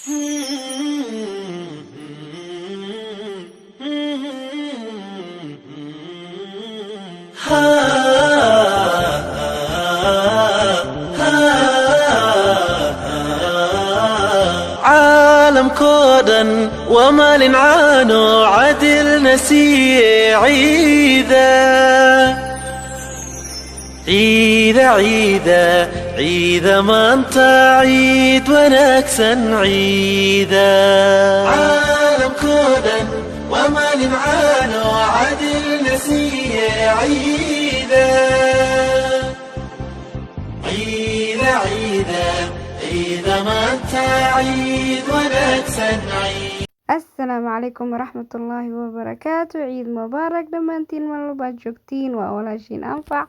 عالم كودا وما لنعانو عدل نسي عيدا ما انت عيد ونكسن عيدا. عالم كودا وما لنعانو عدل نسي عيدا ما انت عيد ونكسن عيد. السلام عليكم ورحمة الله وبركاته. عيد مبارك دمانتين مالبا joogtiin waa walaashiin anfac.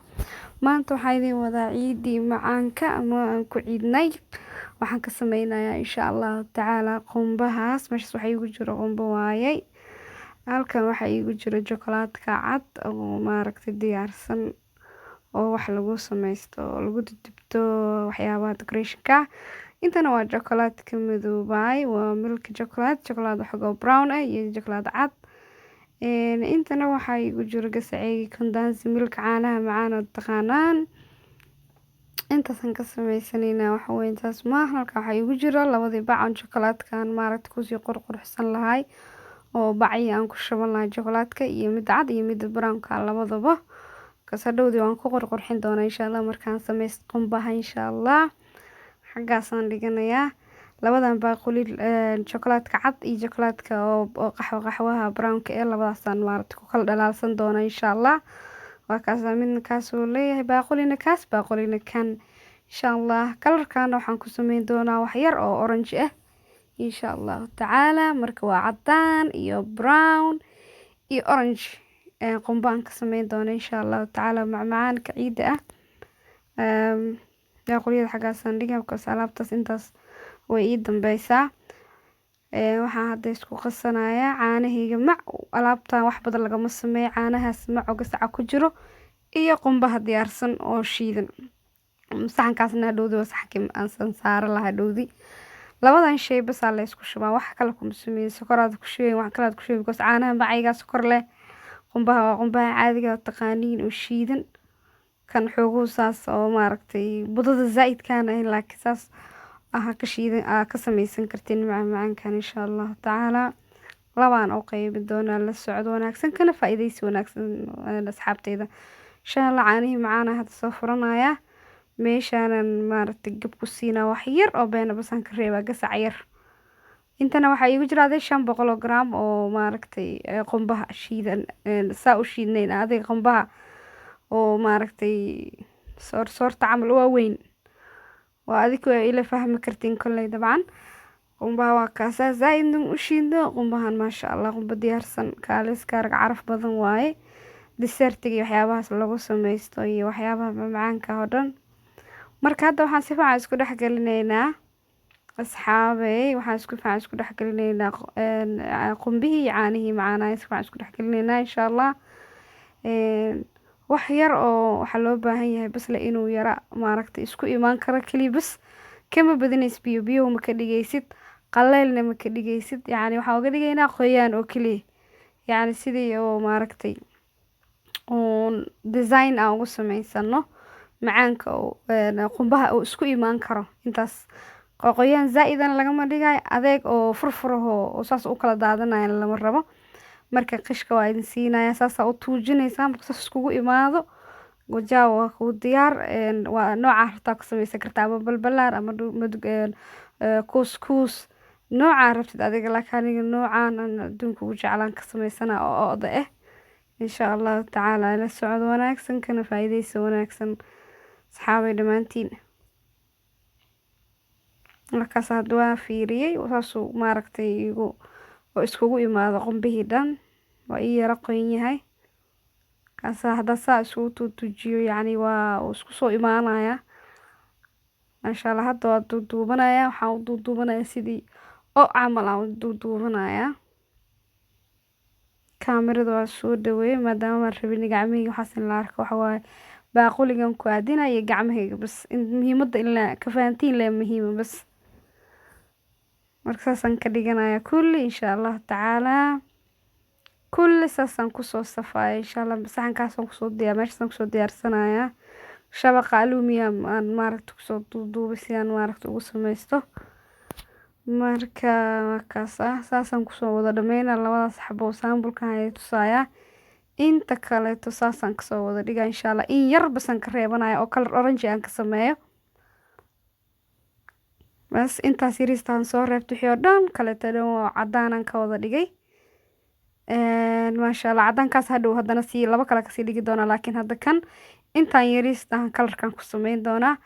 maanta waxaa idin wadaa ciidii macaanka ama aan ku ciidnay. waxaan ka sameynayaa insha Allah tacaala qumbahaas. meeshaas waxaa igu jiro qumbo waayay. halkan waxaa igu jiro chocolate-ka cad oo maaragtay diyaarsan oo wax lagu sameysto oo lagu dubto waxyaabaha decoration-ka. intana waa chocolate-ka madoobay, waa milk chocolate waxoogaa brown ah iyo chocolate cad. intana waxaa igu jiro gasacayga condensed milk caanaha macaan oo taqaanaan. intaasan ka sameysanaynaa waxa weeye intaas maahan. halka waxaa igu jiro labadii bac oo chocolate-kan maaragtay kusii qurxsan lahay oo bacyi aan ku shuban lahay chocolate-ka iyo mid cad iyo mid brown-ka labadaba. kasadhowdii waan ku qurxin doonaa insha Allah markaan sameysto qumbaha insha Allah. xaggaasaan dhiganayaa labadan baaquli chocolate-ka cad iyo chocolate-ka oo qaxwaha brown-ka ee labadaasaan maaragtay ku kala dhalaalsan doona insha Allah. waa kaas midna kaas oo leeyahay baaqulina kaas baaqulina kan insha Allah. kalarkan waxaan ku sameyn doonaa wax yar oo orange ah insha Allah tacaala. marka waa cadaan iyo brown iyo orange qumbaan ka sameyn doona insha Allah tacaala macmacaanka ciida ah. baaquliyada xaggaasaan dhigaa because alaabtaas intaas way ii dambeysaa. waxaan hadda isku qasanayaa caanahayga mac. alaabtan wax badan lagama sameeyo, caanahaas mac oo gasaca ku jiro iyo qumbaha diyaarsan oo shiidan. saxankaasna hadhowdi waa saxankii aan saara lahaa hadhowdi. labadan shay bas la isku shubaa, wax kale kuma sameeyo. sokoraad ku shubay, wax kale aad ku shubay because caanaha macayga sokor leh. qumbaha waa qumbaha caadiga ah taqaaniin oo shiidan. kan xooguhu saas oo maaragtay budada zaidkaan ah laakiin saas ka shiidan ka sameysan kartiin macaankan insha Allah tacaala. labaan oo qaybin doonaa la socod wanaagsan kana faa'iideysi wanaagsan asxaabteyda insha Allah. caanihi macaana hadda soo furanaya meeshaanan maaragtay gab ku siinaa wax yar oo beena basaan ka reebaa gasac yar. intana waxaa igu jira 500 gram oo maaragtay qumbaha shiidan saa u shiidnayn adiga qumbaha oo maaragtay soorta camal waa weyn. waa adigu ila fahmi kartiin kulay dabcan. qumbaha waa kaasa zaid u shiidno. qumbahan maasha Allah qumba diyaarsan kaaliska arag caraf badan waaye. dessert-iga waxyaabahaas lagu sameysto iyo waxyaabaha macaanka oo dhan. marka hadda waxaan si fiican isku dhex gelinaynaa asxaabey. waxaan isku fiican isku dhex gelinaynaa qumbihii caanihii macaanaa si fiican isku dhex gelinaynaa insha Allah. wax yar oo waxa loo baahan yahay bas la inuu yara maaragtay isku imaan karo kaliya bas. kama badinays biyo ma ka dhigaysid, qaleelna ma ka dhigaysid. yani waxa uga dhigaynaa qoyaan oo kaliya. yani sidii oo maaragtay oo design aan ugu sameysano macaanka oo qumbaha oo isku imaan karo. intaas qoyaan zaa'idan lagama dhigayo, adeeg oo furfuraho oo saas u kala daadanayo lama rabo. marka qishka waa idin siinaya saas u tuujinaysaa marka saas iskugu imaado gojaw waa ku diyaar. waa nooca rabtaa ka sameysan kartaa ama balbalaar ama couscous nooca rabtid adiga. laakiin aniga noocaan aan adduunka ugu jeclaan ka sameysana oo oda ah insha Allah tacaala. la socod wanaagsan kana faa'iideysi wanaagsan asxaabay dhamaantiin. markaas hadda waa fiiriyay saasuu maaragtay igu oo iskugu imaado qumbihii dhan. waa ii yara qoyn yahay kaasa hadda saa isugu tuujiyo yani waa isku soo imaanaya masha Allah. hadda waa duuduubanaya, waxaan u duuduubanaya sidii oo camal aan u duuduubanaya. kaamirada waa soo dhaweeyay maadaama aan rabin gacmahayga waxaas in la arko. waxa waaye baaquligan ku aadinaya gacmahayga bas. muhiimadda in la ka fahantiin la muhiima bas. marka saasaan ka dhiganaya kulli insha Allah tacaala. kulli saasaan kusoo safaya insha Allah. saxankaasaan kusoo meeshaasaan kusoo diyaarsanaya shabaqa aluminium aan maaragta kusoo duuduubay si aan maaragta ugu samaysto. marka markaas saasaan kusoo wada dhameynaa labadaas xabo saambulkan ayay tusaya. inta kaleeto saasaan kasoo wada dhigaa insha Allah. in yar basan ka reebanaya oo color orange aan ka sameeyo. bas intaas yariistaan soo reebto wixii oo dhan kaleeto dhan waa cadaan ka wada dhigay. maasha Allah cadaankaas hadhow haddana si laba kale kasii dhigi doonaa, laakiin hadda kan intaan yariistaan kalarkan ku sameyn doonaa.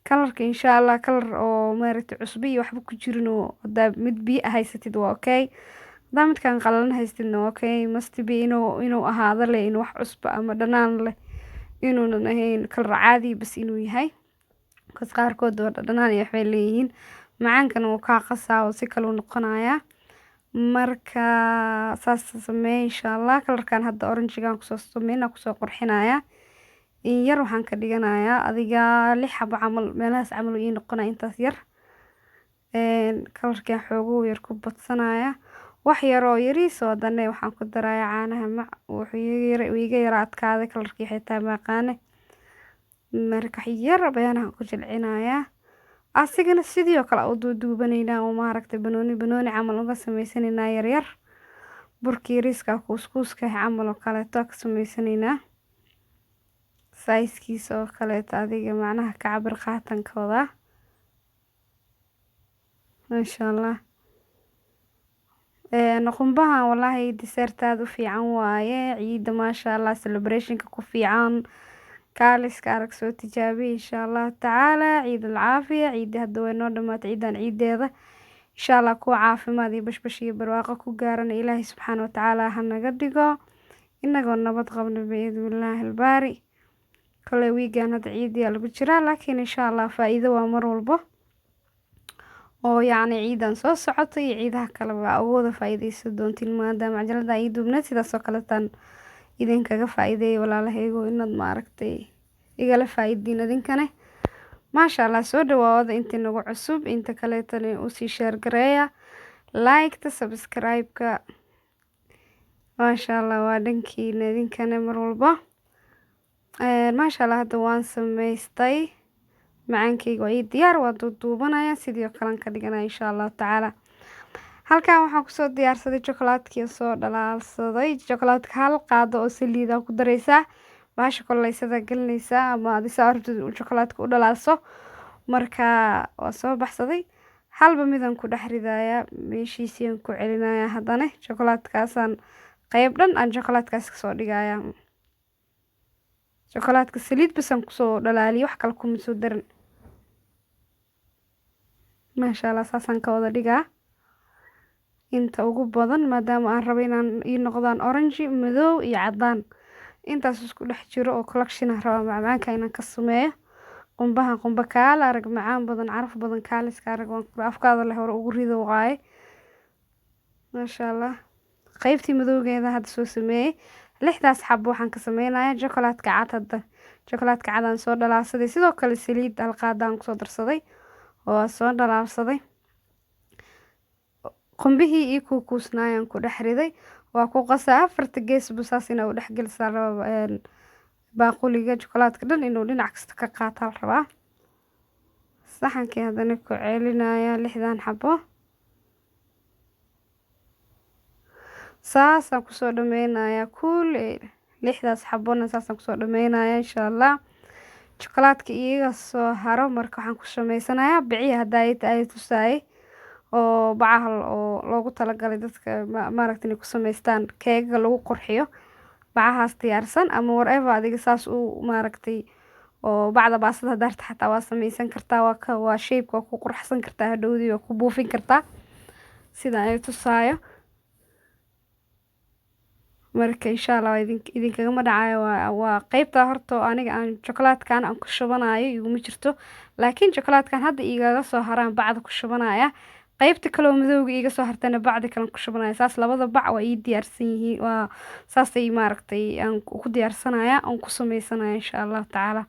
kalarka insha Allah kalar oo maaragtay cusbo iyo waxba ku jirin oo hadaa mid biyo haysatid waa okay. hadaa midkan qalalan haystidna waa okay. must be inuu ahaado leh inuu wax cusbo ama dhanaan leh inuunan ahayn kalar caadi bas inuu yahay. kas qaarkood oo dhanaan iyo waxbay leeyihiin macaankan wuu kaa qasaa oo si kale u noqonaya. marka saas sameey insha Allah. kalarkan hadda orange-gan kusoo sameeyna kusoo qurxinaya. in yar waxaan ka dhiganayaa adiga 6 xabo camal meelahaas camal ii noqonaya intaas yar. kalarkan xoogo yar ku badsanaya wax yar oo yariis oo hadana waxaan ku darayaa caanaha mac wuxuu iga yara adkaaday kalarkii xitaa maaqaane. marka yar bayaan ku jilcinaya asigana sidoo kale u duuduubanayna oo maaragtay banooni camal uga samaysanayna yar yar. burkii yariiska kuuskuuska camal oo kale ka samaysanayna size-kiisa oo kale adiga macnaha ka cabir qaatankooda. masha Allah. qumbahan wallahi dessert aad u fiican waaye ciida masha Allah celebration-ka ku fiican. kaaliska arag soo tijaabi insha Allah tacaala. ciid العافية ciida hadda way noo dhamaatay ciidan ciideeda insha Allah ku caafimaad iyo bashbash iyo barwaaqo ku gaaran Ilaahay subxaanahu wa tacaala ha naga dhigo inagoo nabad qabno biidhnillaahi albaari. kale weekend hadda ciidiya lagu jiraa laakiin insha Allah faa'iido waa mar walbo oo yacni ciidan soo socotay iyo ciidaha kale waa awooda faa'iideysan doontiin maadaama cajalada ay duubneed sidaas oo kale tan idinkaga faa'iideeyay walaalahaygo inaad maaragtay igala faa'iidin idinkane. masha Allah soo dhawaada inta nagu cusub inta kale tan u sii share gareeya like subscribe-ka. masha Allah waa dhankiina idinkane mar walba. masha Allah hadda waan samaystay macaankayga oo diyaar waa duubanaya sidoo kale ka dhiganaya insha Allah tacaala. halkan waxaan kusoo diyaarsaday chocolate-kii soo dhalaalsaday. chocolate-ka hal qaado oo saliid ku dareysaa baasha kololeysada gelinaysaa ama aad isa rabtid chocolate-ka u dhalaalso. marka waa soo baxsaday halba midan ku dhex ridaya meeshiisii ku celinaya haddana chocolate-kaasaan qayb dhan aan chocolate-kaas ka soo dhigaya. chocolate-ka saliid basan kusoo dhalaaliyo wax kale kuma soo darin. masha Allah saasaan ka wada dhigaa inta ugu badan maadaama aan rabo inaan ii noqdaan orange madow iyo cadaan intaas isku dhex jiro oo collection ah rabo macaanka inaan ka sameeyo. qumbahan qumba kaal arag macaan badan caraf badan kaaliska arag waan afkaada leh hore ugu rido waaye. masha Allah qaybtii madowgeeda hadda soo sameeyay 6daas xabo waxaan ka sameynayaa chocolate-ka cad. hadda chocolate-ka cad aan soo dhalaalsaday sidoo kale saliid hal qaadaan kusoo darsaday oo soo dhalaalsaday. qumbihii iyo kuusnaayaan ku dhex riday waa ku qasaa 4 gees busaas inuu dhex gelisaa rabo baaquliga chocolate-ka dhan inuu dhinac kasta ka qaataa rabaa. saxankii hadana ku celinaya 6dan xabo saasaan kusoo dhameynaya kulli 6daas xabona saasaan kusoo dhameynaya insha Allah. chocolate-ka iyaga soo haro marka waxaan ku sameysanayaa biciya hadda ay tusaay oo bacahal oo loogu talagalay dadka maaragtay ku sameystaan keega lagu qurxiyo bacahaas diyaarsan ama whatever adiga saas u maaragtay oo bacda baasada daarta xataa waa sameysan kartaa waa shape ku qurxsan kartaa hadhowdii oo ku buufin kartaa sida ay tusaayo. marka insha Allah idinkaga ma dhacayo waa qaybta horto aniga aan chocolate-kan aan ku shubanayo iguma jirto laakiin chocolate-kan hadda igaga soo haraan bacda ku shubanaya qaybta kale oo madowga iga soo hartana bacda kale ku shubanaya saas labada bac waa ii diyaarsan yihiin waa saasay maaragtay aan ku diyaarsanaya aan ku sameysanaya insha Allah tacaala.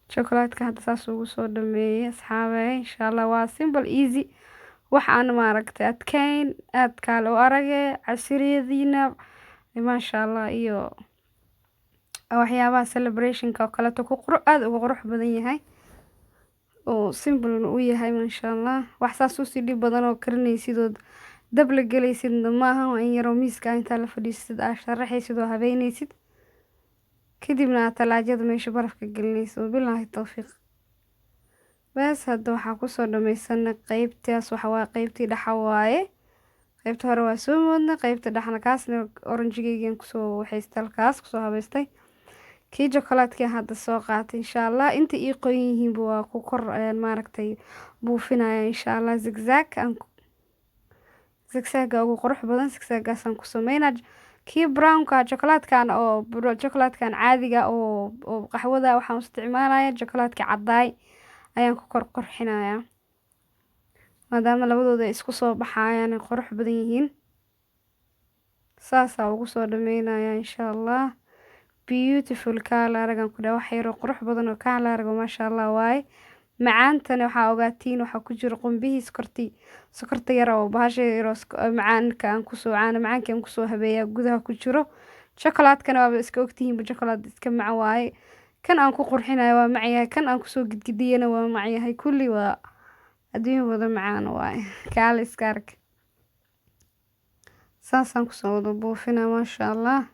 Chocolatka hadda saas ugu soo dhameeyay asxaabay insha Allah waa simple easy wax aan maaragtay adkayn aad kale u aragay casiriyadiina maasha Allah iyo waxyaabaha celebrationka oo kale aad ugu qurux badan yahay oo simple u yahay maasha Allah wax saas u sii dhib badan oo karinaysid oo dab la galaysid maaha waa in yar oo miiska inta la fadhiisid aad sharaxaysid oo habeynaysid kadibna talaajada meesha barafka gelinayso billahi tawfiiq bas hadda waxa ku soo dhameysana qaybtaas waxa waa qaybtii dhaxa waaye qaybta hore waa soo moodna qaybta dhaxna kaasna oranjigeygan ku soo waxaystay halkaas ku soo habeystay kii chocolatka hadda soo qaatay insha Allah inta ii qoyn yihiin waa ku kor maaragtay buufinaya insha Allah zigzag ugu qurux badan zigzagaasan ku sameynaa kii brownka chocolatekan oo chocolatekan caadiga oo qaxwada waxaan isticmaalaya chocolatka cadaay ayaan ku kor qurxinaya maadaama labadooda isku soo baxayaan qurux badan yihiin saasa ugu soo dhameynaya insha Allah beautiful color agan ku dhaw xayro qurux badan oo color maasha Allah waay macaantana waxa ogaatiin waxa ku jira qumbihi sokorta yar oo bahasha yar macaanka aan ku soo macaanka aan ku soo habeeyaa gudaha ku jiro chocolatekana waa iska ogtihiin chocolate iska mac waay kan aan ku qurxinayo waa macyahay kan aan ku soo gidgidiyana waa macyahay kulli waa adduun wada macaan waay kaal iska ark saasan ku soo wada buufina maasha Allah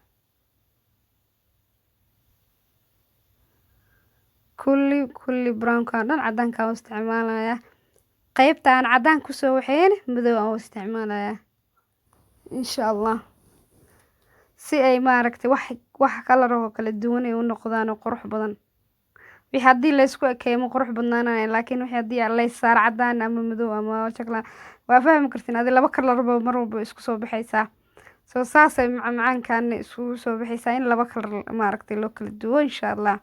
kulli brownka dhan cadaanka oo isticmaalaya qaybta aan cadaan ku soo waxeen madow aan isticmaalaya insha Allah si ay maaragtay wax kala roo kala duwan ay u noqdaan oo qurux badan wixii hadii la isku ekeemo qurux badnaanay laakiin wixii hadii la saar cadaan ama madow ama chocolate waa fahmi kartiin adii laba kalar mar walba isku soo baxaysa soo saasay macaankan isku soo baxaysa in laba kalar maaragtay loo kala duwan insha Allah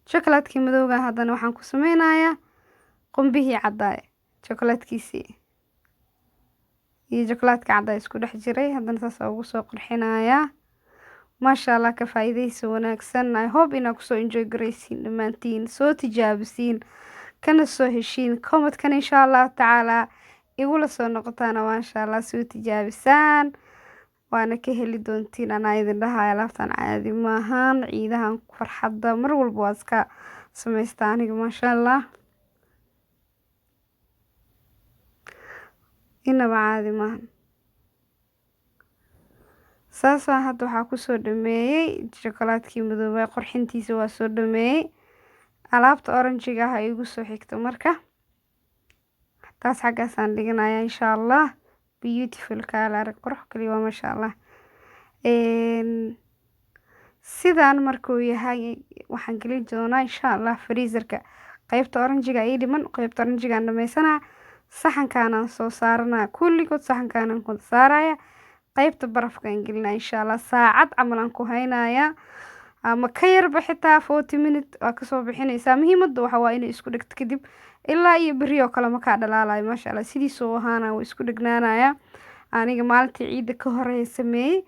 chocolatekii madowga hadana waxaan ku sameynayaa qumbihii cadaay chocolatekiisi iyo chocolatka cadaay isku dhex jiray hadana saas ugu soo qurxinayaa maasha Allah ka faa'iideyso wanaagsan I hope inaa ku soo enjoy gareysiin dhamaantiin soo tijaabisiin kana soo heshiin comment-kan insha Allah taala igula soo noqotaana maasha Allah soo tijaabisaan waana ka heli doontiin ana idin dhahay alaabtan caadi maahan ciidahan farxadda mar walba waa iska sameystaa aniga maasha Allah inaba caadi maahan saasa hadda waxa ku soo dhameeyay chocolatekii madowga qurxintiisa waa soo dhameeyay alaabta oranjiga ah igu soo xigto marka taas xagaasaan dhiganaya insha Allah beautiful color qurux kaliya waa maasha Allah sidaan markuu yahay waxaan gelin doonaa insha Allah freezerka qaybta oranjiga ay dhiman qaybta oranjiga aan dhameysana saxankaan soo saarana kulligood saxankaan ku saaraya qaybta barafka aan gelina insha Allah saacad camal aan ku haynaya ama ka yarba xitaa 40 minutes waa ka soo bixinaysa muhiimaddu waxa waa inay isku dhigto kadib ilaa iyo bariyo kale ma ka dhalaalayo maasha Allah sidii soo ahaana way isku dhignaanaya aniga maalintii ciida ka horeeyay sameeyay